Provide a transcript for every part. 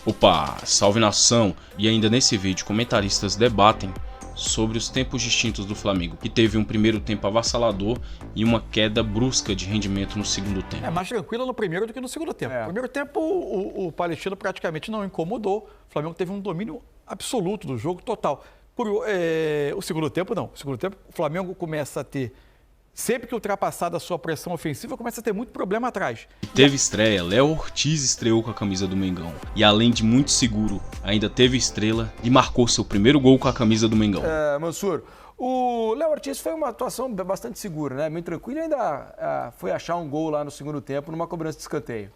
Opa, salve nação! E ainda nesse vídeo, comentaristas debatem sobre os tempos distintos do Flamengo, que teve um primeiro tempo avassalador e uma queda brusca de rendimento no segundo tempo. É mais tranquilo no primeiro do que no segundo tempo. No primeiro tempo, o Palestino praticamente não incomodou. O Flamengo teve um domínio absoluto do jogo, total. O segundo tempo, não. O segundo tempo, o Flamengo começa a ter... Sempre que ultrapassada a sua pressão ofensiva, começa a ter muito problema atrás. Teve estreia, Léo Ortiz estreou com a camisa do Mengão. E além de muito seguro, ainda teve estrela e marcou seu primeiro gol com a camisa do Mengão. Mansur, o Léo Ortiz foi uma atuação bastante segura, né? Muito tranquilo e ainda foi achar um gol lá no segundo tempo numa cobrança de escanteio.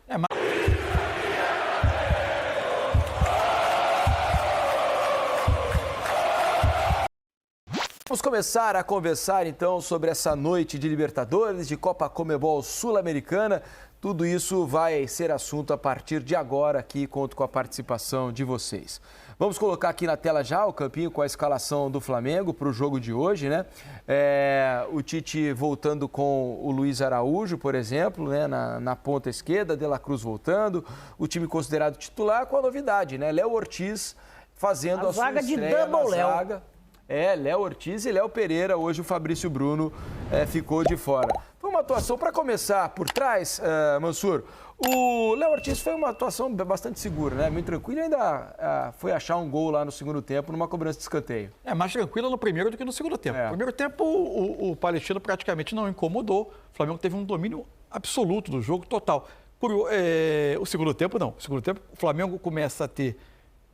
Vamos começar a conversar então sobre essa noite de Libertadores, de Copa Conmebol Sul-Americana. Tudo isso vai ser assunto a partir de agora aqui, conto com a participação de vocês. Vamos colocar aqui na tela já o campinho com a escalação do Flamengo para o jogo de hoje, né? O Tite voltando com o Luiz Araújo, por exemplo, né? na ponta esquerda, De La Cruz voltando, o time considerado titular com a novidade, né? Léo Ortiz fazendo a sua estreia na zaga. Léo Ortiz e Léo Pereira. Hoje o Fabrício Bruno ficou de fora. Foi uma atuação, para começar por trás, Mansur, o Léo Ortiz foi uma atuação bastante segura, né? Muito tranquilo e ainda foi achar um gol lá no segundo tempo numa cobrança de escanteio. É mais tranquilo no primeiro do que no segundo tempo. No primeiro tempo, o Palestino praticamente não incomodou. O Flamengo teve um domínio absoluto do jogo, total. O segundo tempo, não. O segundo tempo, o Flamengo começa a ter...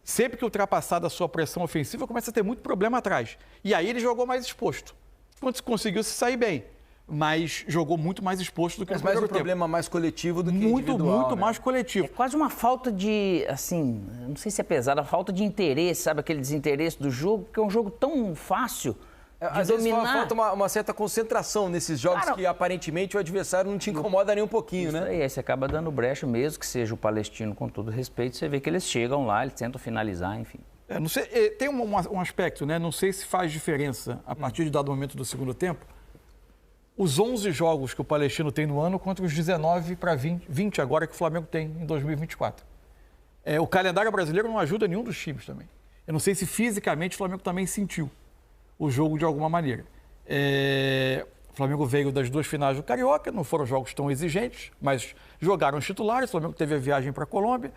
Sempre que ultrapassada a sua pressão ofensiva, começa a ter muito problema atrás. E aí ele jogou mais exposto. Conseguiu se sair bem, mas jogou muito mais exposto do que no primeiro tempo. Mas mais um problema mais coletivo do que individual. Muito né? mais coletivo. É quase uma falta de, assim, não sei se é pesada, falta de interesse, sabe? Aquele desinteresse do jogo, porque é um jogo tão fácil de Às dominar. vezes falta uma certa concentração nesses jogos que aparentemente o adversário não te incomoda nem um pouquinho, né? Aí você acaba dando brecha, mesmo que seja o Palestino, com todo respeito, você vê que eles chegam lá, eles tentam finalizar, enfim. Não sei, tem um aspecto, né? Não sei se faz diferença a partir de dado momento do segundo tempo. Os 11 jogos que o Palestino tem no ano contra os 19 para 20 agora que o Flamengo tem em 2024. O calendário brasileiro não ajuda nenhum dos times também. Eu não sei se fisicamente o Flamengo também sentiu o jogo de alguma maneira. O Flamengo veio das duas finais do Carioca, não foram jogos tão exigentes, mas jogaram os titulares. O Flamengo teve a viagem para a Colômbia,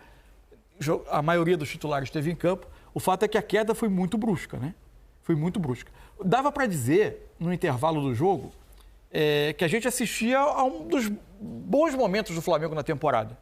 a maioria dos titulares esteve em campo. O fato é que a queda foi muito brusca, né? Foi muito brusca. Dava para dizer, no intervalo do jogo, que a gente assistia a um dos bons momentos do Flamengo na temporada.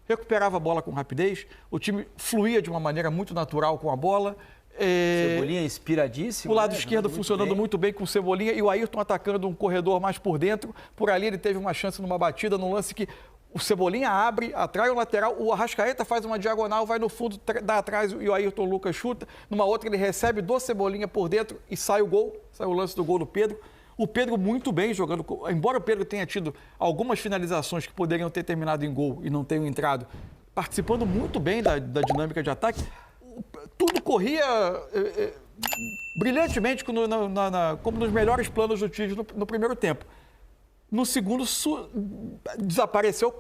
Recuperava a bola com rapidez, o time fluía de uma maneira muito natural com a bola. Cebolinha inspiradíssimo. O lado esquerdo funcionando muito bem com o Cebolinha e o Ayrton atacando um corredor mais por dentro. Por ali ele teve uma chance numa batida, num lance que o Cebolinha abre, atrai o lateral, o Arrascaeta faz uma diagonal, vai no fundo, dá atrás e o Ayrton Lucas chuta. Numa outra ele recebe do Cebolinha por dentro e sai o gol, sai o lance do gol do Pedro. O Pedro muito bem jogando, embora o Pedro tenha tido algumas finalizações que poderiam ter terminado em gol e não tenham entrado, participando muito bem da dinâmica de ataque. Tudo corria brilhantemente como nos melhores planos do Tite no primeiro tempo. No segundo, desapareceu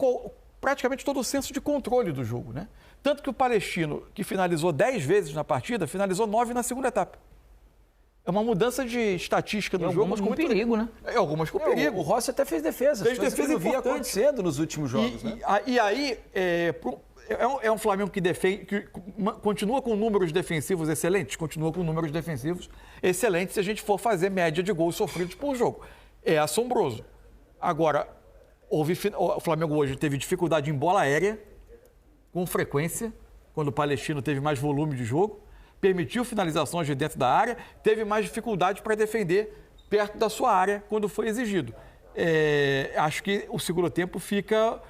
praticamente todo o senso de controle do jogo, né? Tanto que o Palestino, que finalizou 10 vezes na partida, finalizou 9 na segunda etapa. É uma mudança de estatística do jogo. Algumas com perigo, né? Algumas com perigo. O Rossi até fez defesa. Fez defesa que não via acontecendo nos últimos jogos, né? E aí... É um Flamengo que defende, que continua com números defensivos excelentes, se a gente for fazer média de gols sofridos por jogo. É assombroso. Agora, o Flamengo hoje teve dificuldade em bola aérea, com frequência, quando o Palestino teve mais volume de jogo, permitiu finalizações de dentro da área, teve mais dificuldade para defender perto da sua área quando foi exigido. Acho que o segundo tempo fica...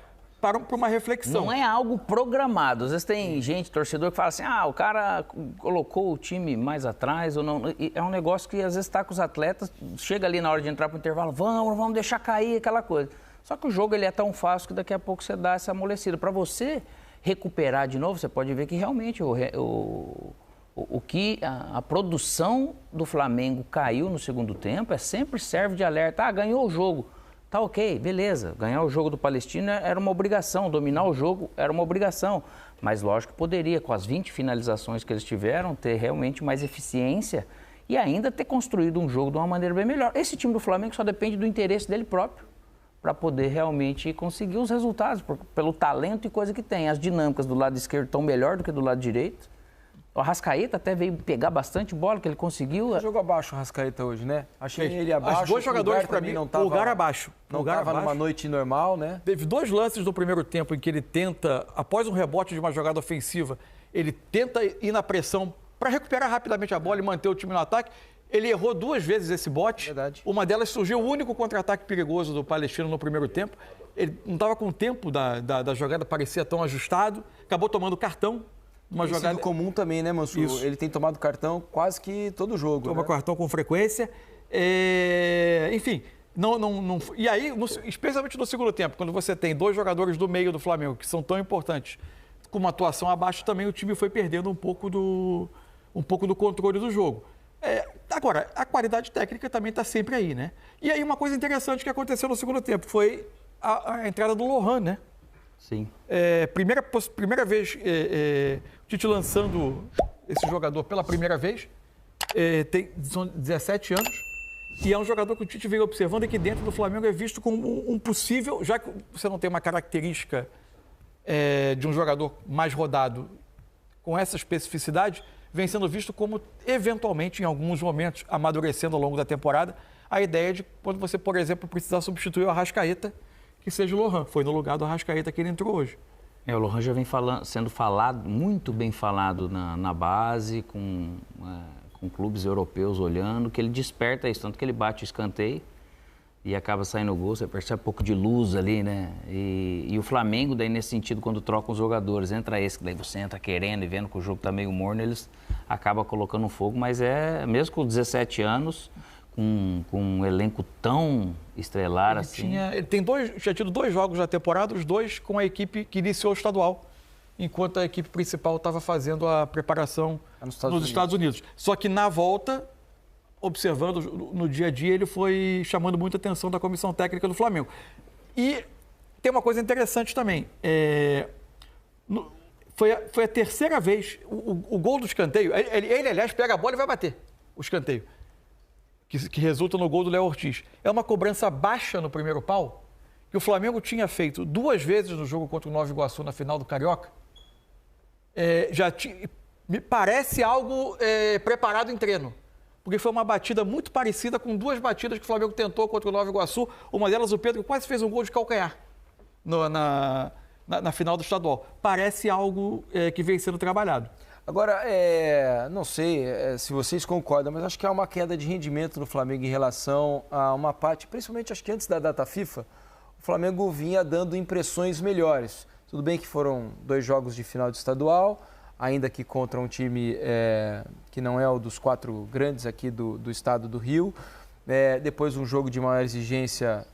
para uma reflexão. Não é algo programado. Às vezes tem gente, torcedor, que fala assim, o cara colocou o time mais atrás ou não. E é um negócio que às vezes está com os atletas, chega ali na hora de entrar para o intervalo, vamos deixar cair aquela coisa. Só que o jogo ele é tão fácil que daqui a pouco você dá essa amolecida. Para você recuperar de novo, você pode ver que realmente a produção do Flamengo caiu no segundo tempo, sempre serve de alerta. Ganhou o jogo. Tá ok, beleza. Ganhar o jogo do Palestino era uma obrigação, dominar o jogo era uma obrigação. Mas lógico que poderia, com as 20 finalizações que eles tiveram, ter realmente mais eficiência e ainda ter construído um jogo de uma maneira bem melhor. Esse time do Flamengo só depende do interesse dele próprio para poder realmente conseguir os resultados, pelo talento e coisa que tem. As dinâmicas do lado esquerdo estão melhor do que do lado direito. O Arrascaeta até veio pegar bastante bola, que ele conseguiu. Jogou abaixo o Arrascaeta hoje, né? Achei ele abaixo. Os dois jogadores, para mim, lugar abaixo. Não estava numa noite normal, né? Teve 2 lances no primeiro tempo em que ele tenta, após um rebote de uma jogada ofensiva, ele tenta ir na pressão para recuperar rapidamente a bola e manter o time no ataque. Ele errou 2 vezes esse bote. Verdade. Uma delas surgiu o único contra-ataque perigoso do Palestino no primeiro tempo. Ele não estava com o tempo da jogada, parecia tão ajustado. Acabou tomando cartão. Uma tem jogada sido comum também, né, Mansur? Isso. Ele tem tomado cartão quase que todo jogo. Toma né? cartão com frequência. Enfim, e aí, especialmente no segundo tempo, quando você tem 2 jogadores do meio do Flamengo que são tão importantes, com uma atuação abaixo também, o time foi perdendo um pouco do controle do jogo. Agora, a qualidade técnica também está sempre aí, né? E aí uma coisa interessante que aconteceu no segundo tempo foi a entrada do Lohan, né? Sim. Primeira vez, o Tite lançando esse jogador pela primeira vez, são 17 anos, e é um jogador que o Tite veio observando e que dentro do Flamengo é visto como um possível, já que você não tem uma característica de um jogador mais rodado com essa especificidade, vem sendo visto como, eventualmente, em alguns momentos, amadurecendo ao longo da temporada, a ideia de quando você, por exemplo, precisar substituir o Arrascaeta, que seja o Lohan. Foi no lugar do Arrascaeta que ele entrou hoje. O Lohan já vem sendo falado, muito bem falado na base, com clubes europeus olhando, que ele desperta isso, tanto que ele bate o escanteio e acaba saindo o gol, você percebe um pouco de luz ali, né? E o Flamengo, daí nesse sentido, quando troca os jogadores, entra esse, que daí você entra querendo e vendo que o jogo tá meio morno, eles acabam colocando fogo, mas mesmo com 17 anos, com um elenco tão estrelar assim... Ele tinha tido 2 jogos na temporada, os 2 com a equipe que iniciou o estadual, enquanto a equipe principal estava fazendo a preparação nos Estados Unidos. Só que na volta, observando no dia a dia, ele foi chamando muita atenção da comissão técnica do Flamengo. E tem uma coisa interessante também. Foi a terceira vez, o gol do escanteio, ele, aliás, pega a bola e vai bater o escanteio, que resulta no gol do Léo Ortiz. É uma cobrança baixa no primeiro pau, que o Flamengo tinha feito 2 vezes no jogo contra o Nova Iguaçu na final do Carioca. Me parece algo preparado em treino, porque foi uma batida muito parecida com 2 batidas que o Flamengo tentou contra o Nova Iguaçu. Uma delas, o Pedro quase fez um gol de calcanhar na final do estadual. Parece algo que vem sendo trabalhado. Agora, não sei se vocês concordam, mas acho que há uma queda de rendimento no Flamengo em relação a uma parte, principalmente acho que antes da data FIFA, o Flamengo vinha dando impressões melhores. Tudo bem que foram 2 jogos de final de estadual, ainda que contra um time que não é o dos 4 grandes aqui do estado do Rio. Depois um jogo de maior exigência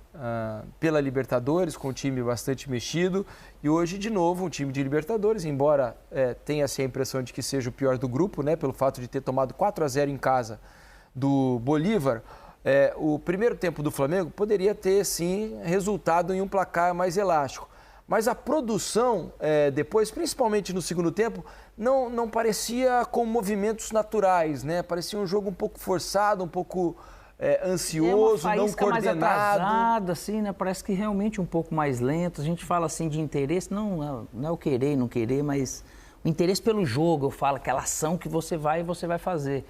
pela Libertadores, com um time bastante mexido. E hoje, de novo, um time de Libertadores, embora tenha-se a impressão de que seja o pior do grupo, né, pelo fato de ter tomado 4-0 em casa do Bolívar. O primeiro tempo do Flamengo poderia ter, sim, resultado em um placar mais elástico. Mas a produção, depois, principalmente no segundo tempo, não parecia com movimentos naturais, né? Parecia um jogo um pouco forçado, um pouco ansioso, não coordenado. Mais atrasada, assim, né? Parece que realmente um pouco mais lento. A gente fala assim de interesse, não é o querer, não querer, mas o interesse pelo jogo, eu falo, aquela ação que você vai fazer.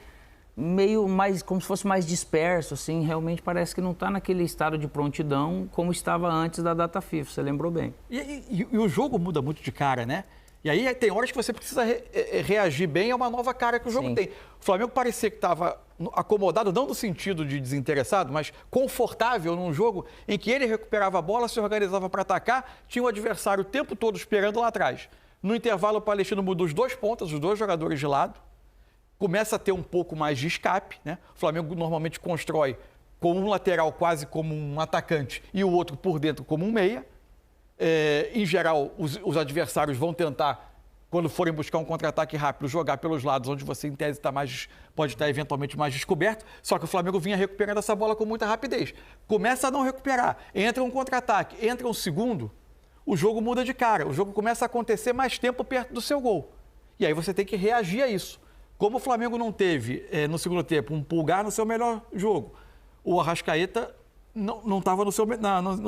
Meio mais, como se fosse mais disperso, assim, realmente parece que não está naquele estado de prontidão como estava antes da data FIFA, você lembrou bem. E o jogo muda muito de cara, né? E aí tem horas que você precisa reagir bem a uma nova cara que o jogo tem. O Flamengo parecia que estava acomodado, não no sentido de desinteressado, mas confortável num jogo em que ele recuperava a bola, se organizava para atacar, tinha o adversário o tempo todo esperando lá atrás. No intervalo, o Palestino muda os 2 pontas, os 2 jogadores de lado, começa a ter um pouco mais de escape, né? O Flamengo normalmente constrói com um lateral quase como um atacante e o outro por dentro como um meia. Em geral, os adversários vão tentar quando forem buscar um contra-ataque rápido, jogar pelos lados, onde você, em tese, pode estar eventualmente mais descoberto. Só que o Flamengo vinha recuperando essa bola com muita rapidez. Começa a não recuperar, entra um contra-ataque, entra um segundo, o jogo muda de cara. O jogo começa a acontecer mais tempo perto do seu gol. E aí você tem que reagir a isso. Como o Flamengo não teve, no segundo tempo, um Pulgar no seu melhor jogo, o Arrascaeta não estava no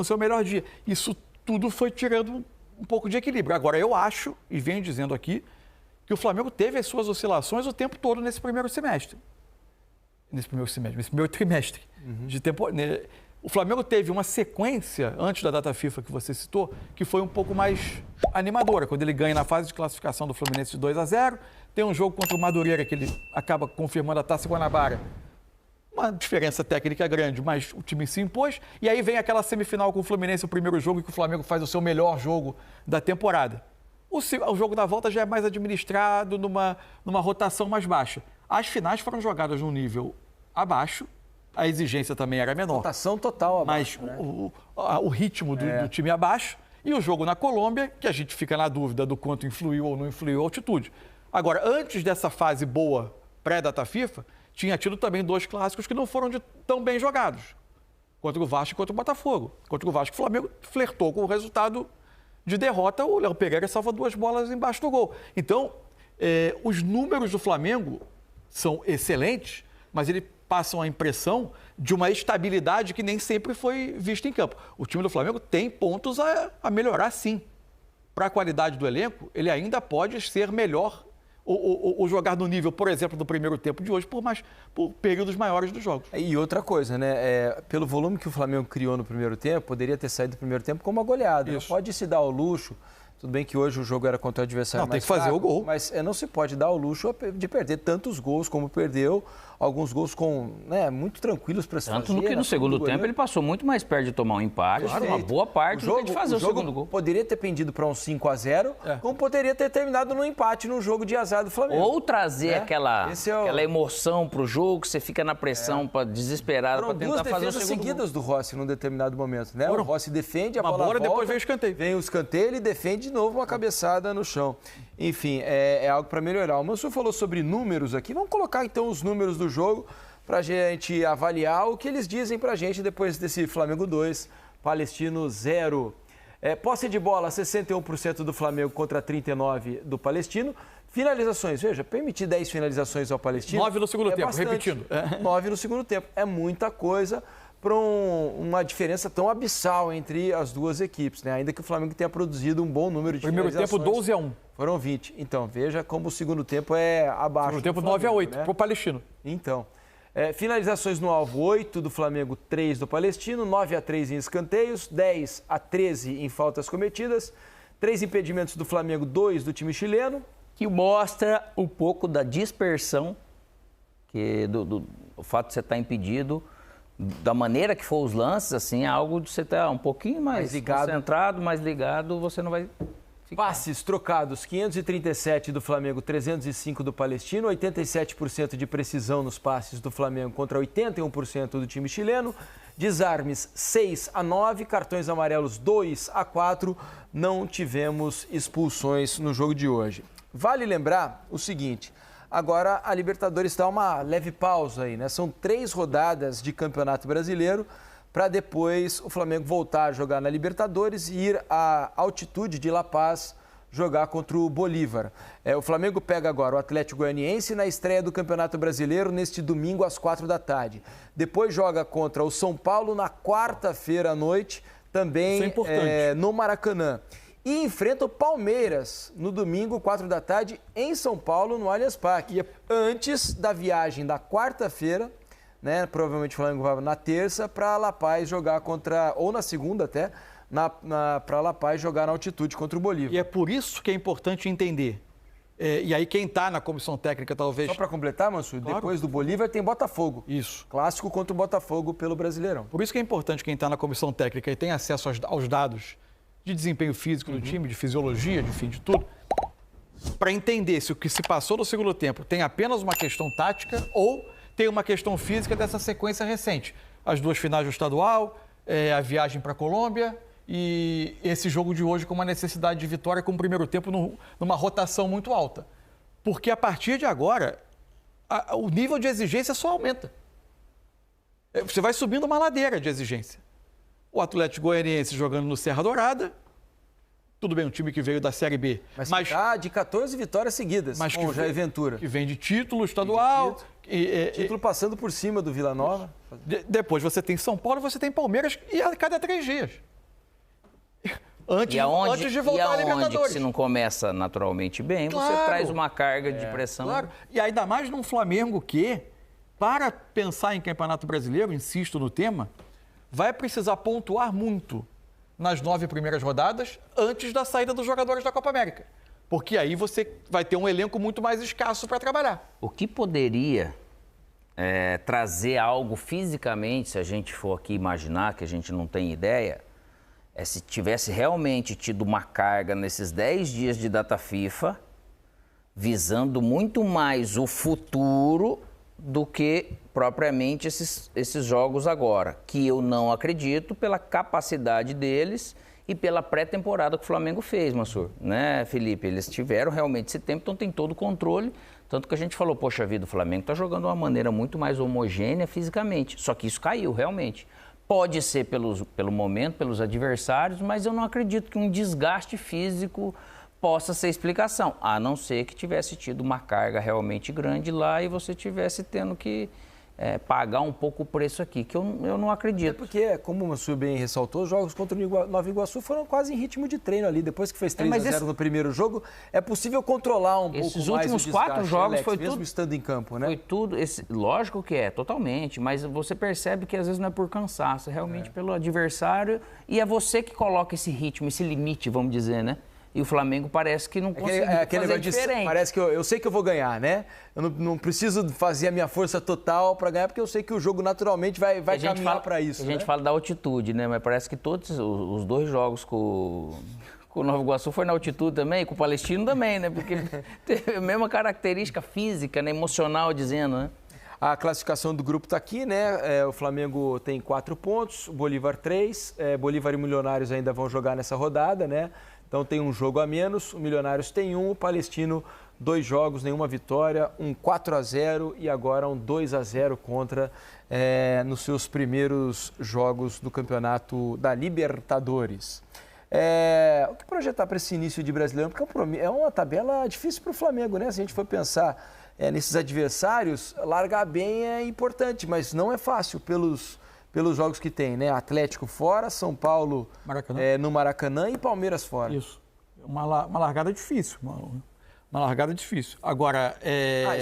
seu melhor dia. Isso tudo foi tirando um pouco de equilíbrio. Agora, eu acho, e venho dizendo aqui, que o Flamengo teve as suas oscilações o tempo todo nesse primeiro trimestre de tempo. O Flamengo teve uma sequência, antes da data FIFA que você citou, que foi um pouco mais animadora, quando ele ganha na fase de classificação do Fluminense de 2-0, tem um jogo contra o Madureira que ele acaba confirmando a Taça Guanabara. Uma diferença técnica grande, mas o time se impôs. E aí vem aquela semifinal com o Fluminense, o primeiro jogo, que o Flamengo faz o seu melhor jogo da temporada. O jogo da volta já é mais administrado, numa rotação mais baixa. As finais foram jogadas num nível abaixo, a exigência também era menor. Rotação total abaixo, mas né? o ritmo do time abaixo. E o jogo na Colômbia, que a gente fica na dúvida do quanto influiu ou não influiu a altitude. Agora, antes dessa fase boa pré-data FIFA, tinha tido também 2 clássicos que não foram tão bem jogados. Contra o Vasco e contra o Botafogo. Contra o Vasco, o Flamengo flertou com o resultado de derrota. O Léo Pereira salva 2 bolas embaixo do gol. Então, os números do Flamengo são excelentes, mas eles passam a impressão de uma estabilidade que nem sempre foi vista em campo. O time do Flamengo tem pontos a melhorar, sim. Para a qualidade do elenco, ele ainda pode ser melhor ou jogar no nível, por exemplo, do primeiro tempo de hoje, por períodos maiores dos jogos. E outra coisa, né? Pelo volume que o Flamengo criou no primeiro tempo, poderia ter saído do primeiro tempo como uma goleada. Não pode se dar ao luxo. Tudo bem que hoje o jogo era contra o adversário mais fraco, tem que fazer o gol. Mas não se pode dar o luxo de perder tantos gols como perdeu. Alguns gols muito tranquilos para se fazer. Tanto que no segundo tempo ele passou muito mais perto de tomar um empate, uma boa parte do que de fazer o segundo gol. Poderia ter pendido para um 5-0, como poderia ter terminado no empate num jogo de azar do Flamengo. Ou trazer aquela emoção para o jogo, que você fica na pressão, desesperado, para tentar fazer o segundo gol. 2 defesas seguidas do Rossi num determinado momento, né? O Rossi defende, a bola volta, depois vem o escanteio. Vem o escanteio, ele defende de novo uma cabeçada no chão. Enfim, é algo para melhorar. O Mansur falou sobre números aqui. Vamos colocar então os números do jogo para a gente avaliar o que eles dizem para a gente depois desse Flamengo 2, Palestino 0. Posse de bola, 61% do Flamengo contra 39% do Palestino. Finalizações, veja, permitir 10 finalizações ao Palestino. 9 no segundo tempo, bastante. repetindo. 9 no segundo tempo. É muita coisa para uma diferença tão abissal entre as duas equipes, né? Ainda que o Flamengo tenha produzido um bom número de finalizações. Primeiro tempo, 12-1. Foram 20. Então, veja como o segundo tempo é abaixo. Segundo tempo, Flamengo, 9-8, né? para o Palestino. Então, finalizações no alvo, 8 do Flamengo, 3 do Palestino, 9-3 em escanteios, 10-13 em faltas cometidas, 3 impedimentos do Flamengo, 2 do time chileno. Que mostra um pouco da dispersão, o fato de você estar impedido, da maneira que for os lances, assim, é algo de você estar um pouquinho mais concentrado, mais ligado, você não vai ficar. Passes trocados, 537 do Flamengo, 305 do Palestino, 87% de precisão nos passes do Flamengo contra 81% do time chileno, desarmes 6-9, cartões amarelos 2-4, não tivemos expulsões no jogo de hoje. Vale lembrar o seguinte, agora a Libertadores está uma leve pausa aí, né? São 3 rodadas de Campeonato Brasileiro para depois o Flamengo voltar a jogar na Libertadores e ir à altitude de La Paz jogar contra o Bolívar. O Flamengo pega agora o Atlético Goianiense na estreia do Campeonato Brasileiro neste domingo às 4 da tarde. Depois joga contra o São Paulo na quarta-feira à noite, também no Maracanã. E enfrenta o Palmeiras no domingo, 4 da tarde, em São Paulo, no Allianz Parque. Antes da viagem da quarta-feira, né? Provavelmente o Flamengo vai na terça para La Paz jogar ou na segunda até, para La Paz jogar na altitude contra o Bolívar. E é por isso que é importante entender. E aí quem está na comissão técnica talvez... Só para completar, Mansur, claro. Depois do Bolívar tem Botafogo. Isso. Clássico contra o Botafogo pelo Brasileirão. Por isso que é importante quem está na comissão técnica e tem acesso aos dados de desempenho físico do time, de fisiologia, de tudo, para entender se o que se passou no segundo tempo tem apenas uma questão tática ou tem uma questão física dessa sequência recente. As 2 finais do estadual, a viagem para a Colômbia e esse jogo de hoje com uma necessidade de vitória com o primeiro tempo numa rotação muito alta. Porque a partir de agora, o nível de exigência só aumenta. Você vai subindo uma ladeira de exigência. O Atlético Goianiense jogando no Serra Dourada, tudo bem, um time que veio da Série B. Mas tá de 14 vitórias seguidas, mas com o Jair Ventura. Que vem de título estadual. Título passando por cima do Vila Nova. Depois você tem São Paulo, você tem Palmeiras e a cada 3 dias. Antes de voltar à Libertadores. Que se não começa naturalmente bem, você traz uma carga de pressão. Claro, e ainda mais num Flamengo que, para pensar em Campeonato Brasileiro, insisto no tema, vai precisar pontuar muito nas 9 primeiras rodadas antes da saída dos jogadores da Copa América. Porque aí você vai ter um elenco muito mais escasso para trabalhar. O que poderia trazer algo fisicamente, se a gente for aqui imaginar, que a gente não tem ideia, se tivesse realmente tido uma carga nesses 10 dias de data FIFA, visando muito mais o futuro do que propriamente esses jogos agora, que eu não acredito pela capacidade deles e pela pré-temporada que o Flamengo fez, Mansur, né, Felipe? Eles tiveram realmente esse tempo, então tem todo o controle, tanto que a gente falou, poxa vida, o Flamengo está jogando de uma maneira muito mais homogênea fisicamente, só que isso caiu realmente. Pode ser pelo momento, pelos adversários, mas eu não acredito que um desgaste físico possa ser explicação, a não ser que tivesse tido uma carga realmente grande lá e você tivesse tendo que pagar um pouco o preço aqui, que eu não acredito. Porque, como o Mansur bem ressaltou, os jogos contra o Nova Iguaçu foram quase em ritmo de treino ali. Depois que fez 3-0 no primeiro jogo, é possível controlar um pouco mais o desgaste. Esses últimos 4 jogos, Alex, foi tudo... Mesmo estando em campo, né? Foi tudo... Lógico que totalmente, mas você percebe que às vezes não é por cansaço, é realmente pelo adversário e é você que coloca esse ritmo, esse limite, vamos dizer, né? E o Flamengo parece que não conseguiu fazer diferente. Parece que eu sei que eu vou ganhar, né? Eu não preciso fazer a minha força total para ganhar, porque eu sei que o jogo naturalmente vai caminhar para isso. A gente fala da altitude, né? Mas parece que todos os 2 jogos com o Nova Iguaçu foi na altitude também, com o Palestino também, né? Porque teve a mesma característica física, né? Emocional, dizendo, né? A classificação do grupo está aqui, né? O Flamengo tem 4 pontos, o Bolívar 3. Bolívar e Milionários ainda vão jogar nessa rodada, né? Então tem um jogo a menos, o Milionários tem 1, o Palestino 2 jogos, nenhuma vitória, um 4-0 e agora um 2-0 contra nos seus primeiros jogos do Campeonato da Libertadores. O que projetar para esse início de Brasileiro? Porque é uma tabela difícil para o Flamengo, né? Se a gente for pensar nesses adversários, largar bem é importante, mas não é fácil pelos jogos que tem, né? Atlético fora, São Paulo no Maracanã e Palmeiras fora. Isso. Uma largada difícil. Uma largada difícil. Agora,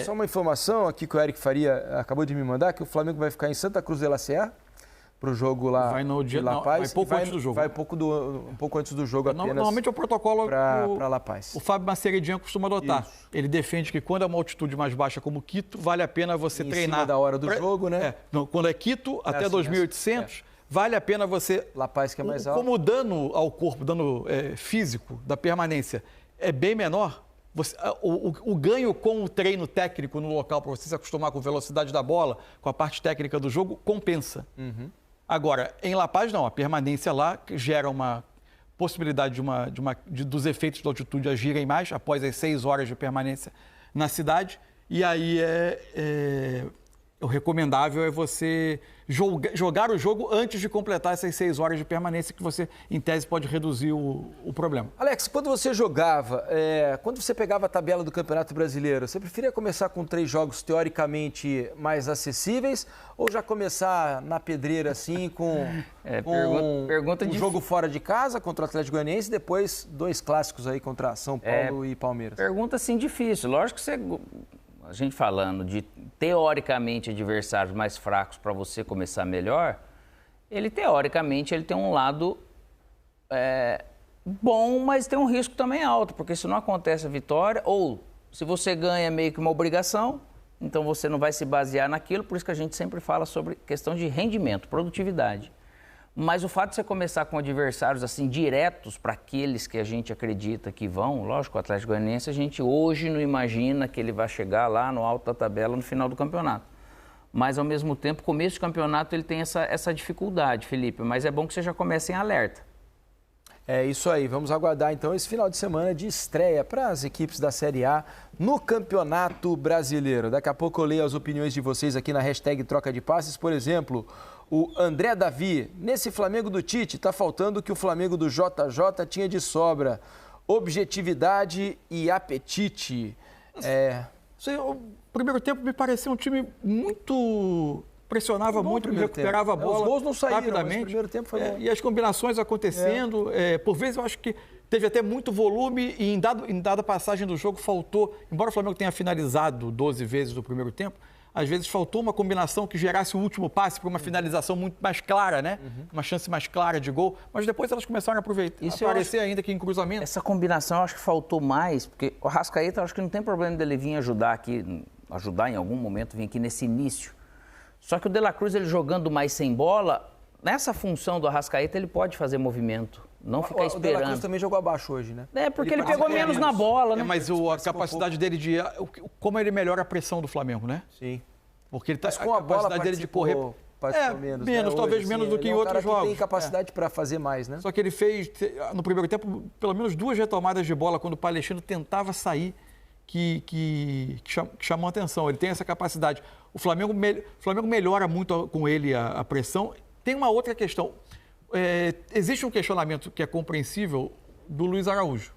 só uma informação aqui que o Eric Faria acabou de me mandar, que o Flamengo vai ficar em Santa Cruz de la Sierra para o jogo lá de La Paz. Vai pouco antes do jogo. Vai um pouco antes do jogo apenas. Normalmente é o protocolo para La Paz. O Fábio Maceridian costuma adotar. Isso. Ele defende que quando é uma altitude mais baixa como Quito, vale a pena você treinar. Em cima da hora do jogo, né? Quando é Quito, até 2.800, vale a pena você... La Paz que é mais alto. Como o dano ao corpo, dano físico da permanência é bem menor, o ganho com o treino técnico no local, para você se acostumar com a velocidade da bola, com a parte técnica do jogo, compensa. Uhum. Agora, em La Paz, não. A permanência lá gera uma possibilidade dos efeitos da altitude agirem mais após as 6 horas de permanência na cidade. E aí o recomendável é você jogar o jogo antes de completar essas 6 horas de permanência, que você, em tese, pode reduzir o problema. Alex, quando você jogava, quando você pegava a tabela do Campeonato Brasileiro, você preferia começar com 3 jogos teoricamente mais acessíveis ou já começar na pedreira assim com um jogo fora de casa contra o Atlético Goianiense e depois 2 clássicos aí contra São Paulo e Palmeiras? Pergunta assim difícil. Lógico que a gente falando de, teoricamente, adversários mais fracos para você começar melhor, teoricamente, ele tem um lado bom, mas tem um risco também alto, porque se não acontece a vitória, ou se você ganha meio que uma obrigação, então você não vai se basear naquilo, por isso que a gente sempre fala sobre questão de rendimento, produtividade. Mas o fato de você começar com adversários assim diretos para aqueles que a gente acredita que vão, lógico, o Atlético Goianiense a gente hoje não imagina que ele vai chegar lá no alto da tabela no final do campeonato. Mas ao mesmo tempo, começo de campeonato ele tem essa dificuldade, Felipe, mas é bom que você já comece em alerta. É isso aí, vamos aguardar então esse final de semana de estreia para as equipes da Série A no Campeonato Brasileiro. Daqui a pouco eu leio as opiniões de vocês aqui na hashtag Troca de Passes. Por exemplo, o André Davi, nesse Flamengo do Tite, está faltando o que o Flamengo do JJ tinha de sobra: objetividade e apetite. O primeiro tempo me pareceu um time muito... pressionava muito, recuperava a bola os gols não saíram, rapidamente. Mas o primeiro tempo foi bom. E as combinações acontecendo. Por vezes eu acho que teve até muito volume e em dada passagem do jogo faltou, embora o Flamengo tenha finalizado 12 vezes no primeiro tempo, às vezes faltou uma combinação que gerasse o último passe para uma finalização muito mais clara, né? Uma chance mais clara de gol. Mas depois elas começaram a aproveitar, aparecer ainda que em cruzamento. Essa combinação eu acho que faltou mais, porque o Arrascaeta, eu acho que não tem problema dele vir ajudar em algum momento, vir aqui nesse início. Só que o De La Cruz, ele jogando mais sem bola, nessa função do Arrascaeta, ele pode fazer movimento, não ficar esperando. O De La Cruz também jogou abaixo hoje, né? Porque ele pegou menos na bola, né? Mas a capacidade dele de... Como ele melhora a pressão do Flamengo, né? Sim. Porque ele tá com a capacidade dele de correr... menos, talvez menos do que em outros jogos. Ele tem capacidade para fazer mais, né? Só que ele fez, no primeiro tempo, pelo menos 2 retomadas de bola quando o Palestino tentava sair, que chamou a atenção. Ele tem essa capacidade. O Flamengo melhora muito com ele a pressão. Tem uma outra questão. Existe um questionamento que é compreensível do Luiz Araújo.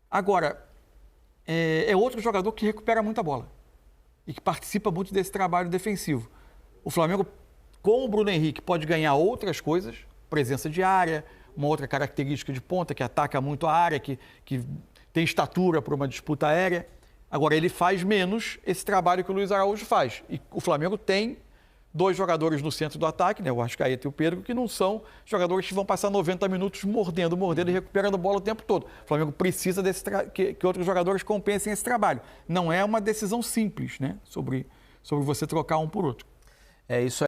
Agora, é outro jogador que recupera muita bola e que participa muito desse trabalho defensivo. O Flamengo, com o Bruno Henrique, pode ganhar outras coisas, presença de área, uma outra característica de ponta que ataca muito a área, que tem estatura para uma disputa aérea. Agora, ele faz menos esse trabalho que o Luiz Araújo faz. E o Flamengo tem 2 jogadores no centro do ataque, né? O Arrascaeta e o Pedro, que não são jogadores que vão passar 90 minutos mordendo e recuperando bola o tempo todo. O Flamengo precisa que outros jogadores compensem esse trabalho. Não é uma decisão simples, né? Sobre você trocar um por outro. É isso aí.